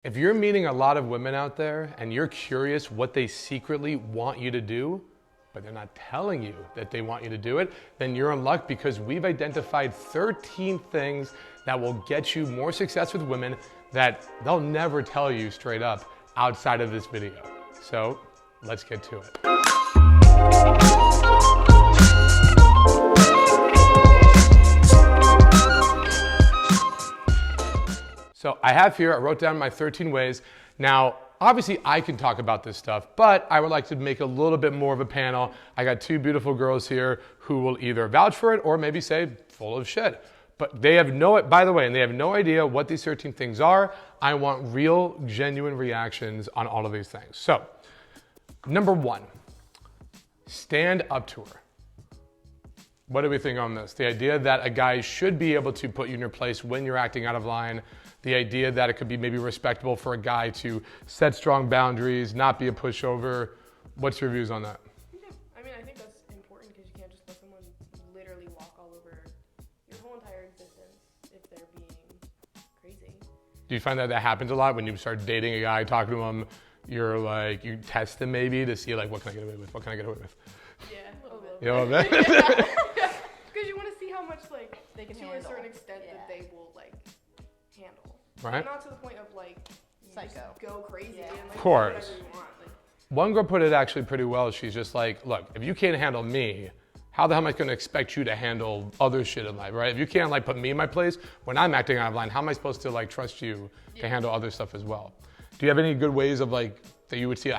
If you're meeting a lot of women out there and you're curious what they secretly want you to do, but they're not telling you that they want you to do it, then you're in luck because we've identified 13 things that will get you more success with women that they'll never tell you straight up outside of this video. So let's get to it. So I have here, I wrote down my 13 ways. Now, obviously I can talk about this stuff, but I would like to make a little bit more of a panel. I got two beautiful girls here who will either vouch for it or maybe say full of shit. But they have by the way, and they have no idea what these 13 things are. I want real, genuine reactions on all of these things. So, number one, stand up to her. What do we think on this? The idea that a guy should be able to put you in your place when you're acting out of line. The idea that it could be maybe respectable for a guy to set strong boundaries, not be a pushover. What's your views on that? Yeah, I mean, I think that's important because you can't just let someone literally walk all over your whole entire existence if they're being crazy. Do you find that happens a lot when you start dating a guy, talking to him, you're like, you test them maybe to see like, what can I get away with? What can I get away with? Yeah, a little bit. You know what I mean? Because you want to see how much like they can to handle. a certain extent that they will like handle. Right. Not to the point of like Psycho. Go crazy and like Of course. do whatever you want. Like, One girl put it actually pretty well. She's just like, look, if you can't handle me, how the hell am I gonna expect you to handle other shit in life, right? If you can't like put me in my place when I'm acting out of line, how am I supposed to like trust you to handle other stuff as well? Do you have any good ways of like, that you would see,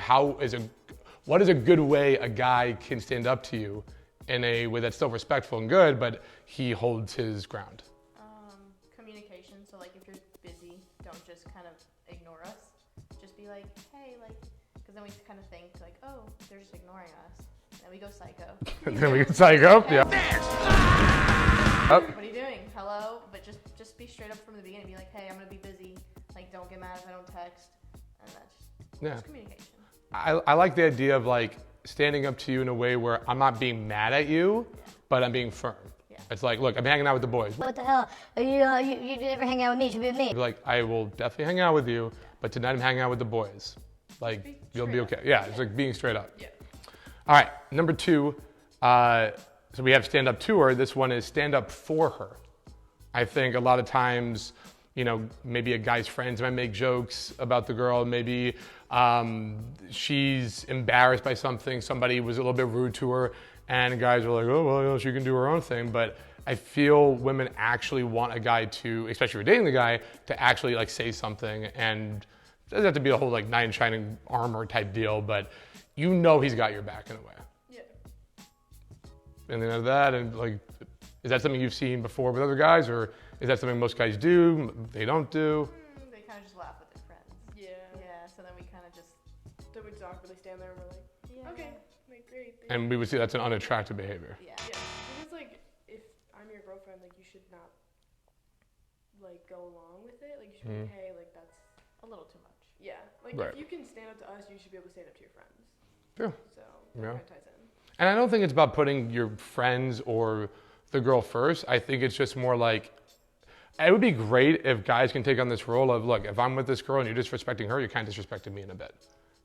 what is a good way a guy can stand up to you in a way that's still respectful and good, but he holds his ground? Communication. So like if you're busy, don't just kind of ignore us. Just be like, hey, like, because then we kind of think like, oh, they're just ignoring us. And then we go psycho. Then we get psycho, yeah. What are you doing? Hello? But just be straight up from the beginning. Be like, hey, I'm gonna be busy. Like, don't get mad if I don't text. And that's just communication. I like the idea of like standing up to you in a way where I'm not being mad at you, but I'm being firm. Yeah. It's like, look, I'm hanging out with the boys. What the hell? You never hang out with me, you should be with me. Like, I will definitely hang out with you, but tonight I'm hanging out with the boys. Like, you'll be okay. Yeah, it's like being straight up. yeah. All right, number two, so we have stand up to her. This one is stand up for her. I think a lot of times, you know, maybe a guy's friends might make jokes about the girl. Maybe she's embarrassed by something. Somebody was a little bit rude to her, and guys are like, oh, well, you know, she can do her own thing. But I feel women actually want a guy to, especially if you're dating the guy, to actually like say something. And it doesn't have to be a whole like knight in shining armor type deal, but you know he's got your back in a way. Yeah. And then that, and like, is that something you've seen before with other guys, or is that something most guys do, they don't do? They kind of just laugh with their friends. Yeah. Yeah, so then we kind of just, Then we just awkwardly stand there and we're like, yeah. okay, like great. And we would see that's an unattractive behavior. Yeah. Yeah. Because like if I'm your girlfriend, like you should not like go along with it. Like you should be like, hey, like that's A little too much. yeah. Like Right. if you can stand up to us, you should be able to stand up to your friends. True. So Yeah. that kind of ties in. And I don't think it's about putting your friends or the girl first. I think it's just more like, it would be great if guys can take on this role of, look, if I'm with this girl and you're disrespecting her, you're kind of disrespecting me in a bit.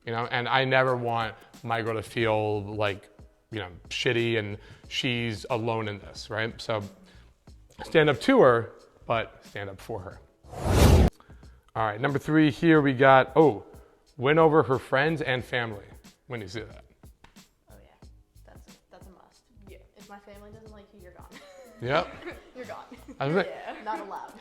You know, and I never want my girl to feel like, you know, shitty and she's alone in this, right? So stand up to her, but stand up for her. All right, number three here we got, win over her friends and family. When do you see that? Oh yeah, that's a must. Yeah. If my family doesn't like you, you're gone. Yep. You're gone. I think, Not allowed.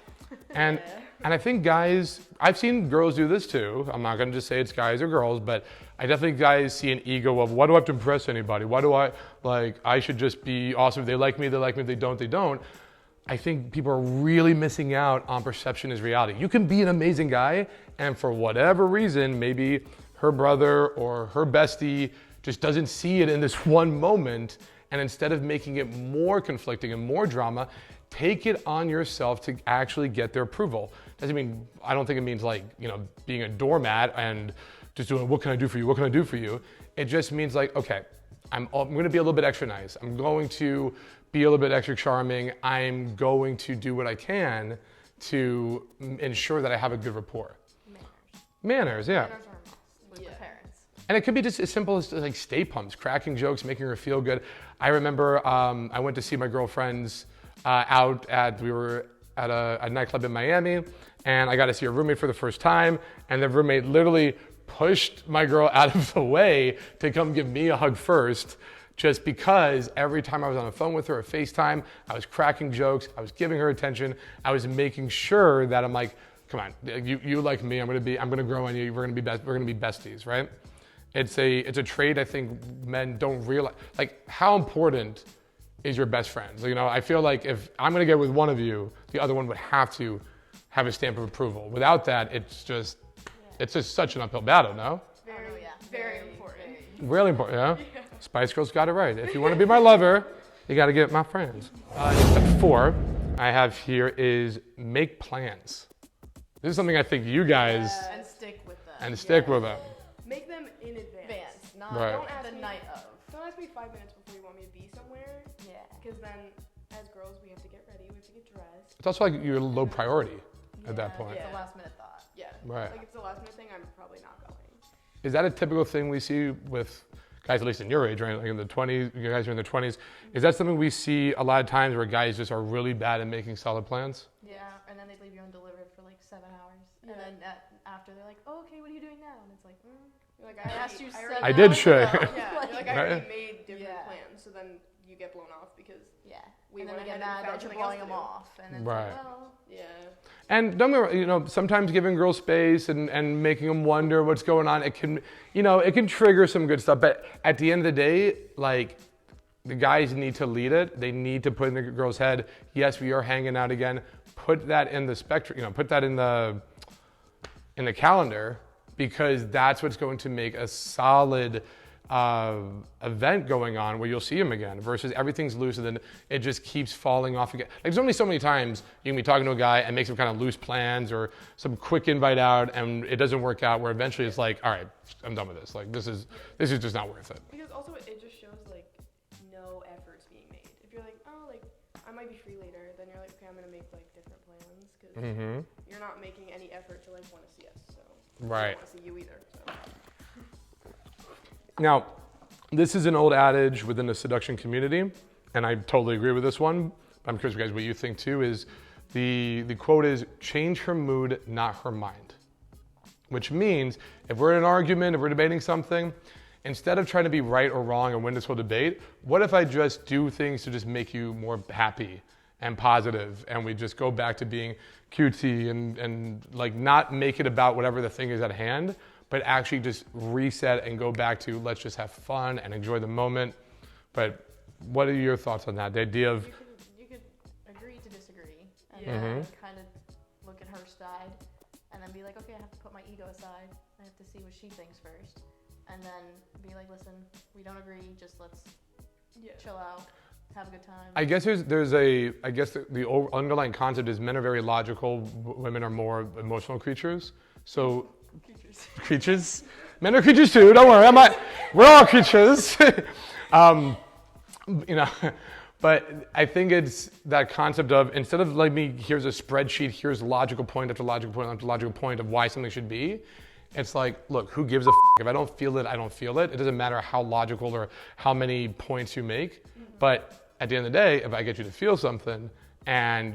and I think guys, I've seen girls do this too. I'm not gonna just say it's guys or girls, but I definitely guys see an ego of, why do I have to impress anybody? Why do I should just be awesome. If they like me, they like me. If they don't, they don't. I think people are really missing out on perception is reality. You can be an amazing guy, and for whatever reason, maybe her brother or her bestie just doesn't see it in this one moment, and instead of making it more conflicting and more drama, take it on yourself to actually get their approval. Doesn't mean, I don't think it means like, you know, being a doormat and just doing, what can I do for you? What can I do for you? It just means like, okay, I'm gonna be a little bit extra nice. I'm going to be a little bit extra charming. I'm going to do what I can to ensure that I have a good rapport. Manners, yeah. Manners are a must with Yeah. the parents. And it could be just as simple as like stay pumps, cracking jokes, making her feel good. I remember I went to see my girlfriends we were at a nightclub in Miami, and I got to see her roommate for the first time, and the roommate literally pushed my girl out of the way to come give me a hug first, just because every time I was on the phone with her or FaceTime, I was cracking jokes, I was giving her attention, I was making sure that I'm like, come on, you like me, I'm gonna grow on you, we're gonna be besties, right? It's a trait I think men don't realize, like how important is your best friends. You know, I feel like if I'm gonna get with one of you, the other one would have to have a stamp of approval. Without that, it's just such an uphill battle, no? Very, yeah. very important. Really important, yeah? Spice Girls got it right. If you want to be my lover, you got to get my friends. Step 4 I have here is make plans. This is something I think you guys And stick with them. stick with them. Make them in advance. Advance, not Right. Don't ask the me, night of. Don't ask me 5 minutes before you want me to be somewhere, Yeah. because then, as girls, we have to get ready, we have to get dressed. It's also like you're low priority at that point. It's Yeah. a last minute thought. Yeah. Right. Like if it's a last minute thing, I'm probably not going. Is that a typical thing we see with guys, at least in your age, right? Like in the 20s, you guys are in their 20s. Is that something we see a lot of times where guys just are really bad at making solid plans? Yeah, and then they leave you undelivered for like 7 hours. Yeah. And then after they're like, oh, okay, what are you doing now? And it's like, You're like, I asked you already- 7 I did hours share. ago. Yeah, Like, you're like, I already made different Yeah. plans, so then you get blown off because, yeah. We And then went they get ahead and mad found that you're something else blowing to them do. off. And it's Right. like, well, yeah. And don't get me wrong, you know, sometimes giving girls space and making them wonder what's going on, it can trigger some good stuff. But at the end of the day, like, the guys need to lead it. They need to put in the girl's head, yes, we are hanging out again. Put that in the spectrum, put that in the calendar, because that's what's going to make a solid event going on where you'll see him again, versus everything's loose and then it just keeps falling off again. Like, there's only so many times you can be talking to a guy and make some kind of loose plans or some quick invite out and it doesn't work out, where eventually it's like, all right, I'm done with this. Like, this is just not worth it. Because also it just shows like no efforts being made. If you're like, oh, like I might be free later, then you're like, okay, I'm gonna make like different plans, because you're not making any effort to like want to see us. So Right. I don't want to see you either. So. Now, this is an old adage within the seduction community, and I totally agree with this one. I'm curious, guys, what you think too. Is the quote is, change her mood, not her mind. Which means if we're in an argument, if we're debating something, instead of trying to be right or wrong and win this whole debate, what if I just do things to just make you more happy and positive, and we just go back to being cutesy and like not make it about whatever the thing is at hand, but actually just reset and go back to, let's just have fun and enjoy the moment. But what are your thoughts on that? The idea of, you could agree to disagree and Yeah. then kind of look at her side and then be like, okay, I have to put my ego aside. I have to see what she thinks first. And then be like, listen, we don't agree, just let's chill out, have a good time. I guess the underlying concept is men are very logical, women are more emotional creatures. So, creatures? Men are creatures too, don't worry, we're all creatures. But I think it's that concept of, instead of like me, here's a spreadsheet, here's logical point after logical point after logical point of why something should be, it's like, look, who gives a f***? If I don't feel it, I don't feel it. It doesn't matter how logical or how many points you make. But at the end of the day, if I get you to feel something and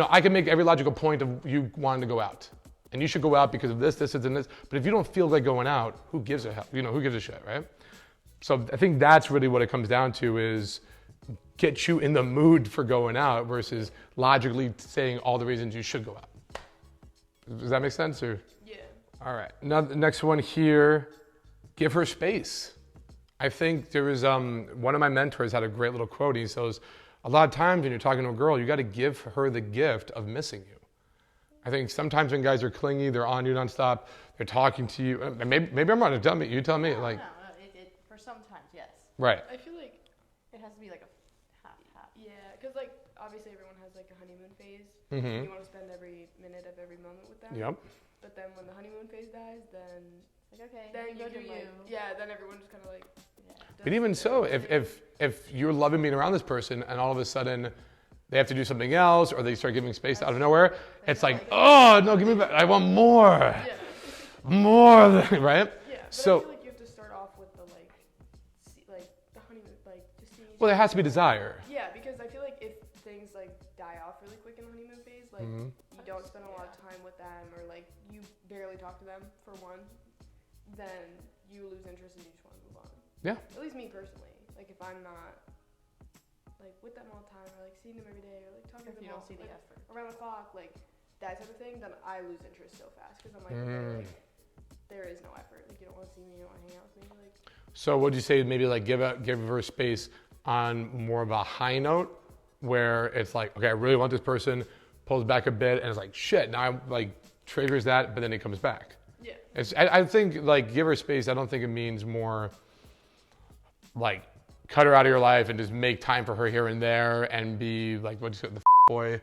I can make every logical point of you wanting to go out. And you should go out because of this, and this. But if you don't feel like going out, who gives a hell? Who gives a shit, right? So I think that's really what it comes down to, is get you in the mood for going out versus logically saying all the reasons you should go out. Does that make sense? Or? Yeah. All right. Now the next one here, give her space. I think there was one of my mentors had a great little quote. He says, a lot of times when you're talking to a girl, you got to give her the gift of missing you. I think sometimes when guys are clingy, they're on you nonstop, they're talking to you. Maybe I'm wrong. You tell me. Like, No, for sometimes, yes. right. I feel like, It has to be like a half. yeah, because like obviously everyone has like a honeymoon phase. Mm-hmm. You want to spend every minute of every moment with them. Yep. But then when the honeymoon phase dies, then Like, okay, then you you go can do like, you. yeah, then everyone just kind of like. Yeah. But even so, if you're loving being around this person and all of a sudden they have to do something else or they start giving space out of nowhere, it's like, oh, no, give me back. I want more. Yeah. more than, right? Yeah, but So, I feel like you have to start off with the the honeymoon, just seeing. well, there has to be desire. Yeah, because I feel like if things die off really quick in the honeymoon phase, you don't spend a lot of time with them, or you barely talk to them for one, then you lose interest and you just want to move on. Yeah. At least me personally, if I'm not with them all the time, or seeing them every day, or talking to them you don't see the effort around the clock, that type of thing, then I lose interest so fast because I'm okay, there is no effort. You don't want to see me, you don't want to hang out with me. So would you say maybe give her space on more of a high note, where it's okay, I really want this person, pulls back a bit, and it's shit, now I'm triggers that, but then it comes back. Yeah. I think give her space. I don't think it means more cut her out of your life and just make time for her here and there and be what you the boy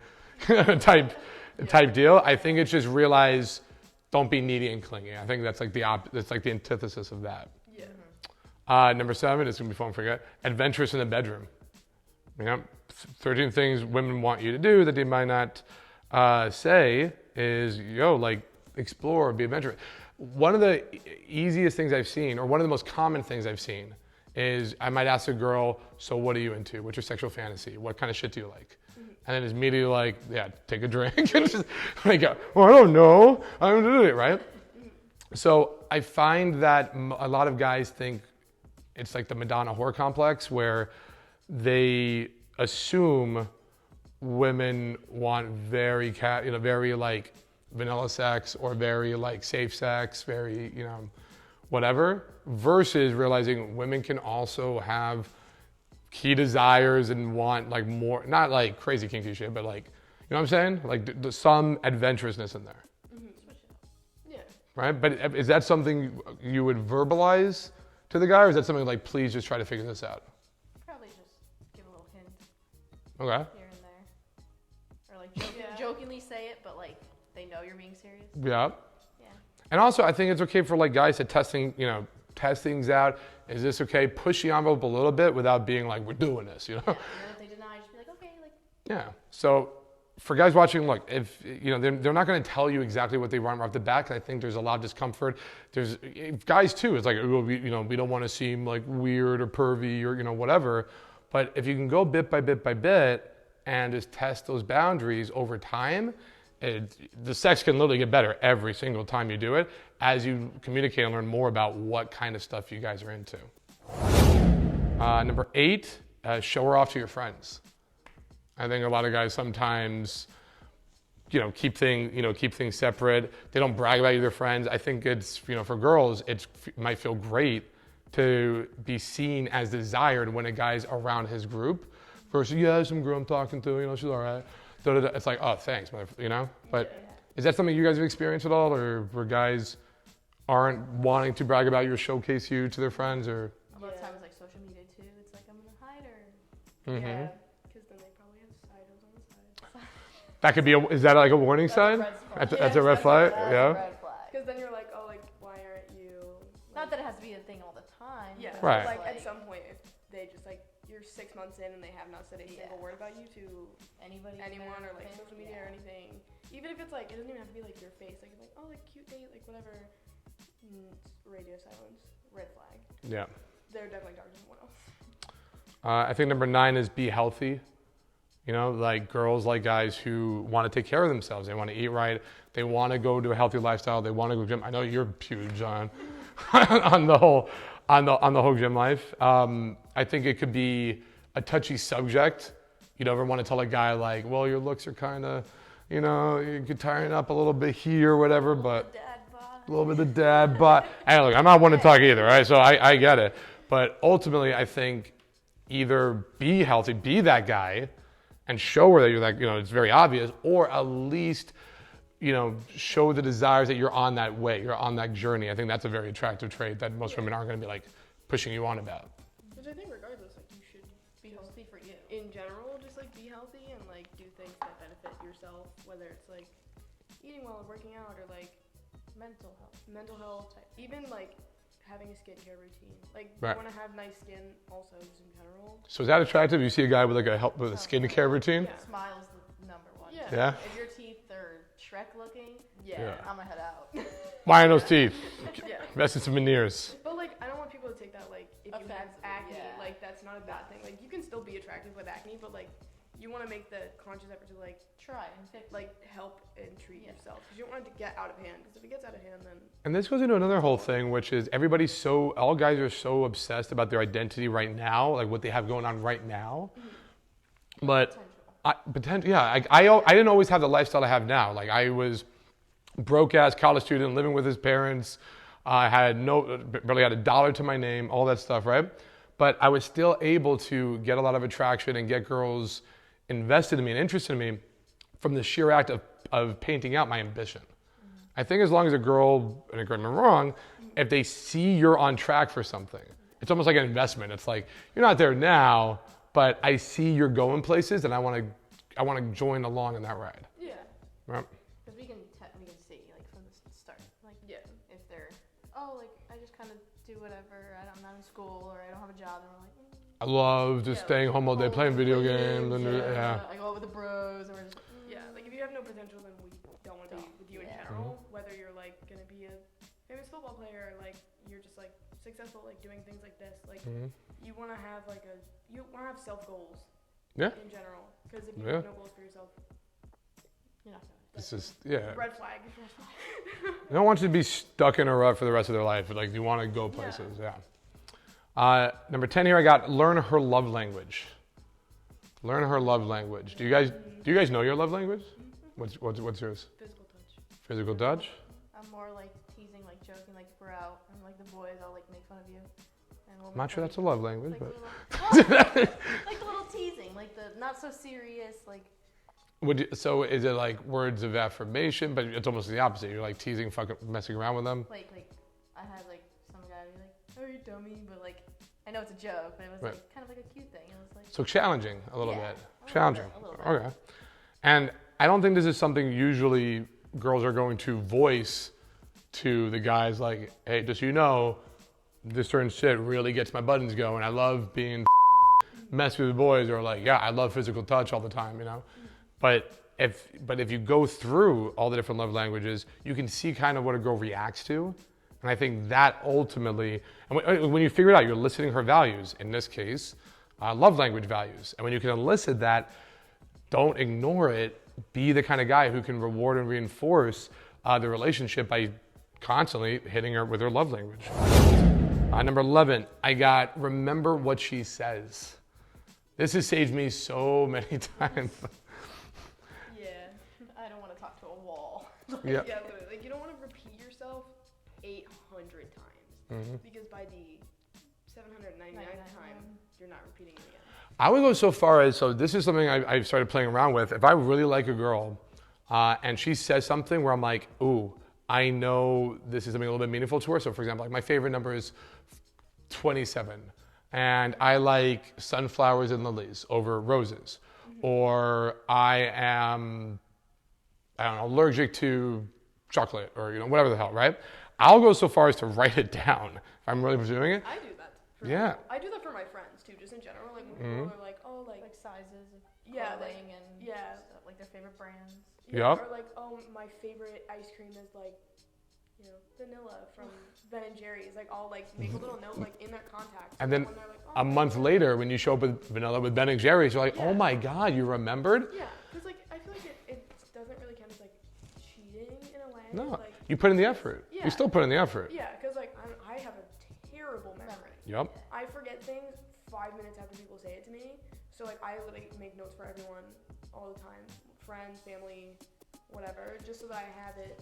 type deal. I think it's just realize, don't be needy and clingy. I think that's that's the antithesis of that. Yeah. Number 7, it's gonna be fun to forget. Adventurous in the bedroom. 13 things women want you to do that they might not say is explore, be adventurous. One of the easiest things I've seen, or one of the most common things I've seen, is I might ask a girl, so what are you into? What's your sexual fantasy? What kind of shit do you like? And then it's immediately yeah, take a drink. And just well, I don't know. I'm doing it, right? So I find that a lot of guys think it's the Madonna whore complex, where they assume women want very vanilla sex, or very not sex, very whatever, versus realizing women can also have key desires and want more, not crazy kinky shit, but you know what I'm saying? Some adventurousness in there. Yeah. Right? But is that something you would verbalize to the guy, or is that something please just try to figure this out? Probably just give a little hint Okay. here and there. Or jokingly say it, but they know you're being serious. Yeah. Yeah. And also, I think it's okay for guys to test things out. Is this okay? Push the envelope a little bit without being we're doing this, Yeah, and then if they deny, just be okay, Yeah. So for guys watching, look, if they're not going to tell you exactly what they want right off the bat, 'cause I think there's a lot of discomfort. There's guys too. It's we don't want to seem weird or pervy or whatever. But if you can go bit by bit by bit and just test those boundaries over time, the sex can literally get better every single time you do it, as you communicate and learn more about what kind of stuff you guys are into. Number 8, show her off to your friends. I think a lot of guys sometimes, keep things separate. They don't brag about you to their friends. I think it's, for girls, it might feel great to be seen as desired when a guy's around his group, versus, yeah, some girl I'm talking to, she's all right. It's oh, thanks, But is that something you guys have experienced at all, or where guys aren't wanting to brag about you or showcase you to their friends, or? A lot of times, social media too, it's I'm gonna hide her. Mm-hmm. Yeah. Because then they probably have sidos on the side. That could be is that a warning sign? That's a red flag? Yeah. Red flag. Because then you're why aren't you? Not that it has to be a thing all the time. Yeah. but Right. it's At some point, if they just you're 6 months in and they have not said a single word about you to anyone or social media or anything. Even if it's it doesn't even have to be your face. Cute date, whatever. Radio silence, red flag. Yeah. They're definitely talking to someone else. I think number 9 is be healthy. Girls guys who want to take care of themselves. They want to eat right. They want to go to a healthy lifestyle. They want to go to the gym. I know you're huge on the whole gym life. I think it could be a touchy subject. You don't ever want to tell a guy well, your looks are kind of, you could tighten up a little bit here or whatever, but a little bit of dad bod. Hey, look, I'm not one to talk either, right? So I get it. But ultimately, I think either be healthy, be that guy, and show her that you're it's very obvious, or at least, show the desires that you're on that way, you're on that journey. I think that's a very attractive trait that most women aren't going to be pushing you on about. Which I think regardless, you should be healthy for you. In general, just be healthy and do things that benefit yourself, whether it's eating well or working out, or mental health, even having a skincare routine. Right. You want to have nice skin also, just in general. So is that attractive? You see a guy with with a skincare routine? Yeah. Smile's the number one. one. Yeah. Yeah. If your teeth are Shrek looking, Yeah. I'm gonna head out. Why are those teeth? Yeah. Invest in some veneers. But like, I don't want people to take that like if you have Offensively, acne, yeah. like that's not a bad thing. Like you can still be attractive with acne, but like you want to make the conscious effort to like Try and fix like help and treat yourself because you don't want it to get out of hand. Because if it gets out of hand, then And this goes into another whole thing, which is all guys are so obsessed about their identity right now, like what they have going on right now. But I didn't always have the lifestyle I have now. Like I was broke ass college student living with his parents. I had barely had $1 to my name, all that stuff, right? But I was still able to get a lot of attraction and get girls invested in me and interested in me from the sheer act of painting out my ambition. I think as long as a girl, and correct me if I'm wrong, if they see you're on track for something, it's almost like an investment. It's like, you're not there now, but I see you're going places and I want to join along in that ride. yeah, Right? Because we can see like from the start, like yeah, if they're like I just kind of do whatever. I'm not in school or I don't have a job, and we're like. I love just staying home all day playing video games. And yeah. I go out with the bros, and we're just. yeah. Like if you have no potential, then we don't want to be with you in general. Whether you're like gonna be a famous football player, or like you're just like successful, like doing things like this. Like you want to have have self goals. Yeah. In general, because if you have no goals for yourself, You're not gonna. This is, red flag. They don't want you to be stuck in a rut for the rest of their life. Like, you want to go places, Number 10 here, I got learn her love language. Learn her love language. Do you guys know your love language? What's yours? Physical touch. Physical touch? I'm more like teasing, like joking, like we're out, and like the boys, I'll like make fun of you. And we'll I'm not sure that's a love language, like, but. like the little teasing, like the not so serious, like. So is it like words of affirmation, but it's almost the opposite? You're like teasing, fucking messing around with them? Like I had like some guy be like, "Oh, you dummy," but like I know it's a joke, but it was like kind of like a cute thing. It was like. So challenging a little bit. A Challenging. little bit. Okay. And I don't think this is something usually girls are going to voice to the guys like, hey, just so you know, this certain shit really gets my buttons going. I love being messy with boys, or like, yeah, I love physical touch all the time, you know? But if you go through all the different love languages, you can see kind of what a girl reacts to. And I think that ultimately, and when you figure it out, you're eliciting her values. In this case, love language values. And when you can elicit that, don't ignore it. Be the kind of guy who can reward and reinforce the relationship by constantly hitting her with her love language. Number 11, I got remember what she says. This has saved me so many times. Yeah, I don't want to talk to a wall. Yeah. Yeah, literally. Like you don't want to repeat yourself 800 times because by the 799th time, you're not repeating it again. I would go so far as, so this is something I've started playing around with. If I really like a girl and she says something where I'm like, ooh, I know this is something a little bit meaningful to her. So for example, like my favorite number is 27. And I like sunflowers and lilies over roses. Or I am, I don't know, allergic to chocolate or, you know, whatever the hell, right? I'll go so far as to write it down if I'm really pursuing it. I do that. Yeah. I do that for my friends too, just in general. Like when people are like, oh, like sizes of Yeah, clothing like- and yeah. stuff, like their favorite brands. Yup. Or like, oh, my favorite ice cream is like, you know, vanilla from Ben and Jerry's. Like, I'll like make a little note like in their contacts. And then when they're like, a month later, when you show up with vanilla with Ben and Jerry's, you're like, oh my God, you remembered? Yeah, because like I feel like it doesn't really count as like cheating in a way. No, Like, you put in the effort. Yeah. You still put in the effort. yeah, because like I have a terrible memory. Yep. I forget things 5 minutes after people say it to me. So like I literally make notes for everyone all the time, friends, family, whatever, just so that I have it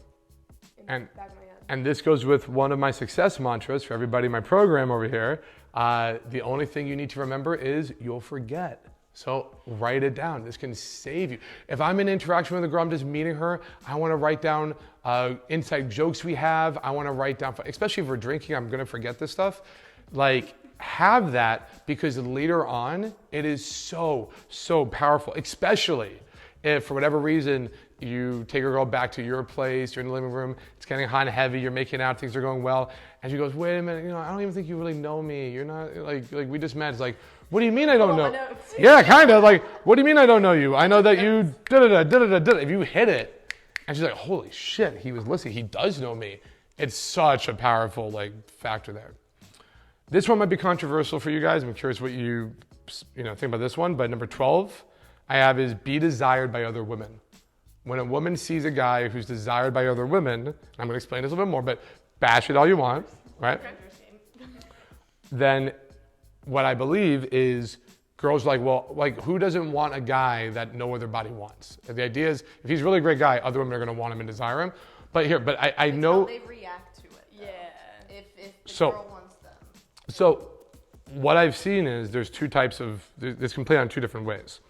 in the back of my head. And this goes with one of my success mantras for everybody in my program over here. The only thing you need to remember is you'll forget. So write it down. This can save you. If I'm in interaction with a girl, I'm just meeting her, I want to write down inside jokes we have. I want to write down, especially if we're drinking, I'm going to forget this stuff. Like, have that, because later on, it is so, so powerful, especially if for whatever reason you take a girl back to your place, you're in the living room, it's getting hot and heavy, you're making out, things are going well, and she goes, wait a minute, I don't even think you really know me. You're not, like we just met. It's like, what do you mean I don't know? Yeah, kind of, like, what do you mean I don't know you? I know that you da-da-da. If you hit it, and she's like, holy shit, he was listening, he does know me. It's such a powerful, factor there. This one might be controversial for you guys. I'm curious what you think about this one, but number 12 I have is be desired by other women. When a woman sees a guy who's desired by other women, I'm going to explain this a little bit more, but bash it all you want, right? Then what I believe is girls who doesn't want a guy that no other body wants? The idea is if he's a really great guy, other women are going to want him and desire him. But I know. How they react to it. Though. Yeah. If the girl wants them. So what I've seen is there's two types of, this can play on two different ways.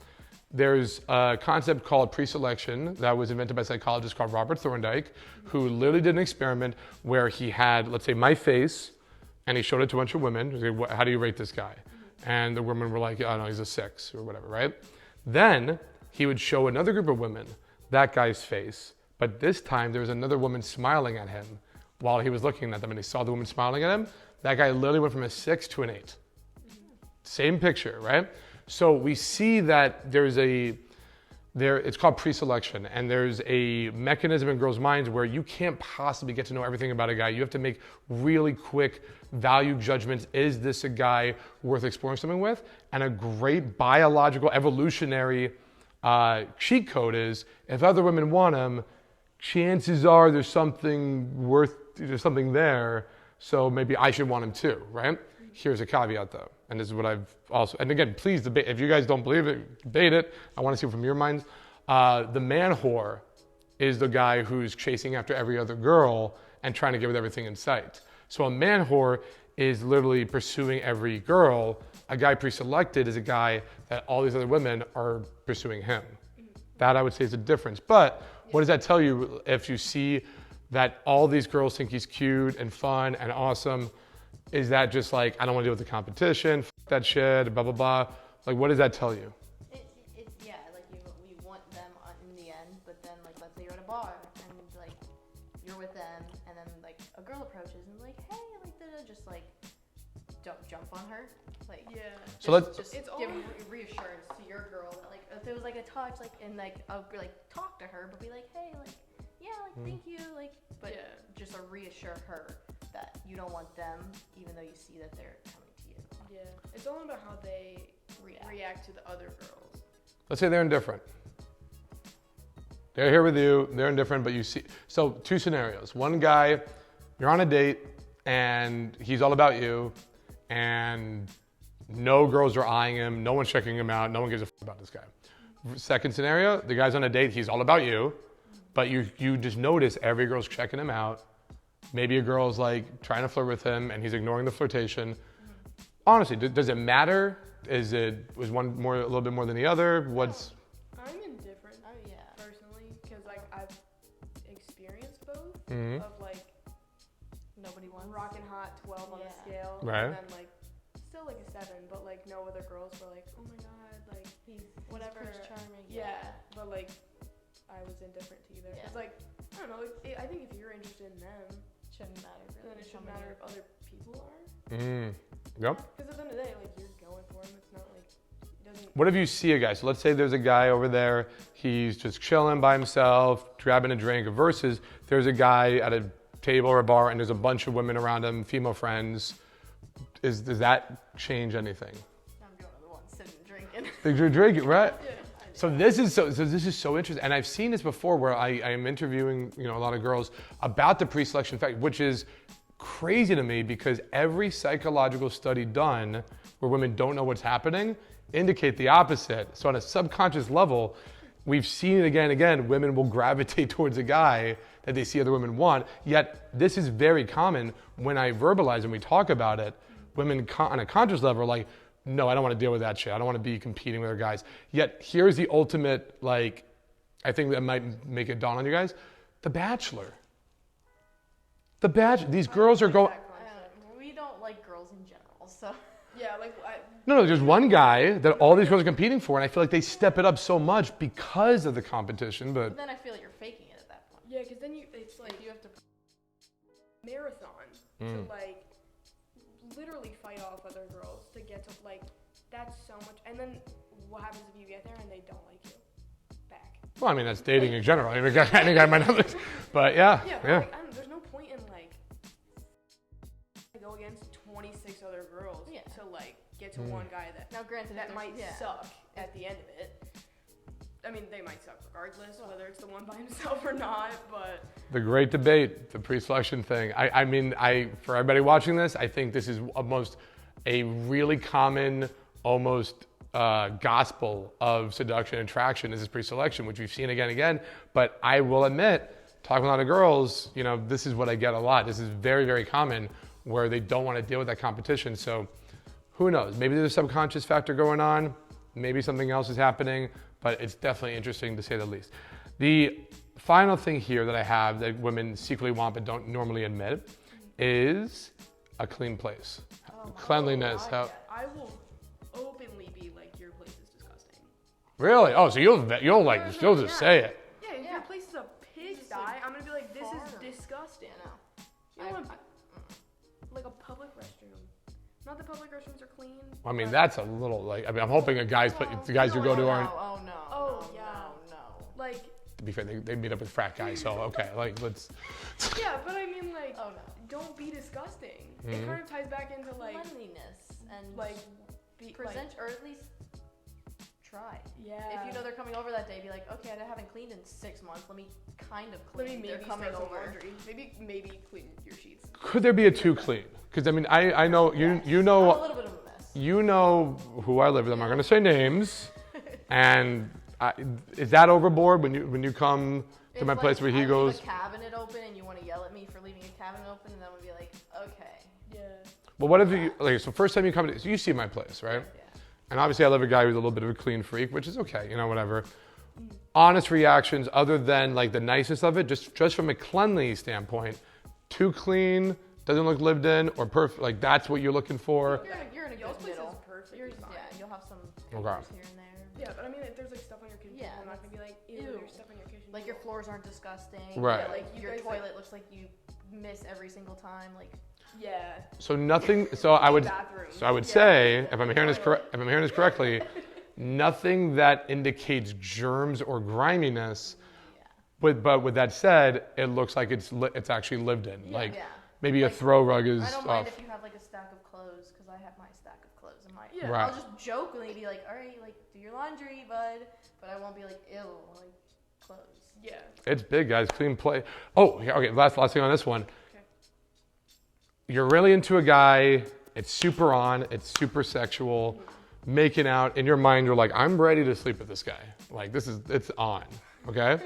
There's a concept called pre-selection that was invented by a psychologist called Robert Thorndike, who literally did an experiment where he had, let's say, my face, and he showed it to a bunch of women. He said, how do you rate this guy? And the women were like, oh no, he's a 6 or whatever, right? Then he would show another group of women that guy's face, but this time there was another woman smiling at him while he was looking at them, and he saw the woman smiling at him. That guy literally went from a 6 to an 8. Same picture, right? So we see that it's called pre-selection, and there's a mechanism in girls' minds where you can't possibly get to know everything about a guy. You have to make really quick value judgments. Is this a guy worth exploring something with? And a great biological evolutionary cheat code is if other women want him, chances are there's something there, so maybe I should want him too, right? Here's a caveat though, and this is what I've also, and again, please debate, if you guys don't believe it, debate it. I want to see it from your minds. The man whore is the guy who's chasing after every other girl and trying to get with everything in sight. So a man whore is literally pursuing every girl. A guy pre-selected is a guy that all these other women are pursuing him. That I would say is a difference. But what does that tell you if you see that all these girls think he's cute and fun and awesome? Is that just like, I don't want to deal with the competition, that shit, blah, blah, blah. Like, what does that tell you? Yeah, like you want them in the end, but then like, let's say you're at a bar and like, you're with them and then like a girl approaches and like, hey, like, just like, don't jump on her. Like, yeah. So let's just give reassurance to your girl that like, if there was like a touch, like, and like, I'll be like, talk to her, but be like, hey, like, yeah, like, thank you, like, but just to reassure her that you don't want them, even though you see that they're coming to you. Yeah, it's all about how they react to the other girls. Let's say they're indifferent. They're here with you, they're indifferent, but you see, so two scenarios. One guy, you're on a date and he's all about you and no girls are eyeing him, no one's checking him out, no one gives a about this guy. Second scenario, the guy's on a date, he's all about you, but you just notice every girl's checking him out. Maybe a girl's like trying to flirt with him and he's ignoring the flirtation. Honestly, does it matter? Was one a little bit more than the other? I'm indifferent. Oh yeah. Personally, because like I've experienced both of like nobody wants rockin' hot 12 on the scale, right? And then like still like a 7, but like no other girls were like, oh my god, like he's whatever. Prince Charming. Yeah, but like I was indifferent to either. It's like I don't know. I think if you're interested in them, shouldn't matter. Then it shouldn't matter if other people are. Yep. Because at the end of the day, like you're going for him. It's not like it doesn't. What if you see a guy? So let's say there's a guy over there. He's just chilling by himself, grabbing a drink. Versus there's a guy at a table or a bar, and there's a bunch of women around him, female friends. Does that change anything? I'm going to the one sitting drinking. You're drinking, right? Yeah. So this is so interesting, and I've seen this before where I am interviewing a lot of girls about the pre-selection effect, which is crazy to me because every psychological study done where women don't know what's happening indicate the opposite. So on a subconscious level, we've seen it again and again. Women will gravitate towards a guy that they see other women want. Yet this is very common when I verbalize and we talk about it. Women on a conscious level are like, no, I don't want to deal with that shit. I don't want to be competing with other guys. Yet here's the ultimate, like, I think that might make it dawn on you guys. The Bachelor. These girls are going. We don't like girls in general, so. Yeah, like No, there's one guy that all these girls are competing for, and I feel like they step it up so much because of the competition. But then I feel like you're faking it at that point. yeah, because then it's like you have to marathon to like literally fight off other girls to get to like that's so much. And then what happens if you get there and they don't like you back? well, I mean that's dating in general. I mean, any guy might not. But yeah. Like, there's no point in like go against 26 other girls to like get to one guy that now granted that might suck at the end of it. I mean, they might suck regardless, whether it's the one by himself or not, but... The great debate, the pre-selection thing. I mean, for everybody watching this, I think this is almost a really common, almost gospel of seduction and attraction is this pre-selection, which we've seen again and again. But I will admit, talking to a lot of girls, you know, this is what I get a lot. This is very, very common where they don't want to deal with that competition. So who knows? Maybe there's a subconscious factor going on. Maybe something else is happening. But it's definitely interesting to say the least. The final thing here that I have that women secretly want but don't normally admit is a clean place. Cleanliness. I will openly be like, your place is disgusting. Really? Oh, so you'll just say it. Yeah, if your place is a pigsty, I'm gonna be like, this is disgusting. You know, like a public restroom. Not that public restrooms are clean. I mean, that's a little like. I mean, I'm hoping the guys who go to aren't. Oh no. Oh yeah. No. Like. To be fair, they meet up with frat guys, so okay, like let's. Yeah, but I mean, like, don't be disgusting. It kind of ties back into like cleanliness and like present or at least try. Yeah. If you know they're coming over that day, be like, okay, I haven't cleaned in 6 months. Let me kind of clean. Maybe they're coming start some over. laundry. Maybe clean your sheets. Could there be a too clean? Because I mean, I know you know. A little bit of a mess. You know who I live with. I'm not going to say names. And is that overboard when you come to my place where he goes? Leave a cabinet open and you want to yell at me for leaving a cabinet open, and then we'll be like, okay. Yeah. But what if you like? So first time you come to, so you see my place, right? Yeah. And obviously I live with a guy who's a little bit of a clean freak, which is okay, you know, whatever. Honest reactions, other than like the nicest of it, just from a cleanliness standpoint, too clean, doesn't look lived in, or perfect. Like that's what you're looking for. You're in a good place middle. is perfect. You'll have some Okay. here and there. Yeah, but I mean, if there's like stuff on your kitchen, I'm not gonna be like, ew, there's stuff on your kitchen. Like your floors aren't disgusting. Right. Yeah, like You your guys, toilet looks like you miss every single time. Like. Yeah. So nothing. So I would. Bathroom. So I would say, if I'm hearing this correctly, nothing that indicates germs or griminess. But with that said, it looks like it's actually lived in. Yeah, like yeah. maybe a throw rug is I don't off. mind if you have like a stack of clothes, because I have my stack of clothes in my. Yeah. Right. I'll just jokingly be like, all right, like do your laundry, bud. But I won't be like, ew, like clothes. Yeah. It's big, guys. Clean play. Oh, yeah, okay. Last thing on this one. Okay. You're really into a guy. It's super on. It's super sexual. Making out. In your mind, you're like, I'm ready to sleep with this guy. Like it's on. Okay.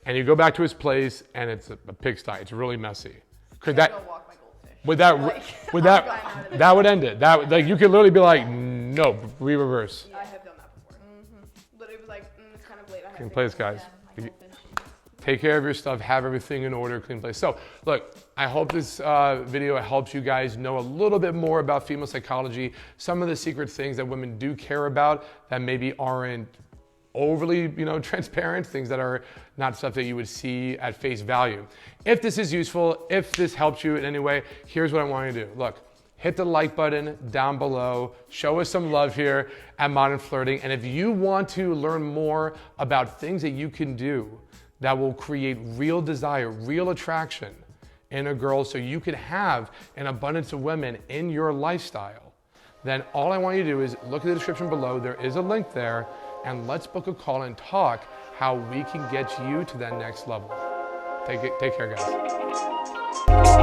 And you go back to his place, and it's a pigsty. It's really messy. Could that? Go walk my goldfish. That would end it. That like you could literally be like, no, we reverse. I have done that before. But it was like, it's kind of late. I have Clean to place, go. guys. Yeah, my goldfish. Take care of your stuff, have everything in order, clean place. So, look, I hope this video helps you guys know a little bit more about female psychology, some of the secret things that women do care about that maybe aren't overly, transparent, things that are not stuff that you would see at face value. If this is useful, if this helps you in any way, here's what I want you to do. Look, hit the like button down below. Show us some love here at Modern Flirting. And if you want to learn more about things that you can do that will create real desire, real attraction in a girl so you could have an abundance of women in your lifestyle, then all I want you to do is look at the description below. There is a link there, and let's book a call and talk how we can get you to that next level. Take care, guys.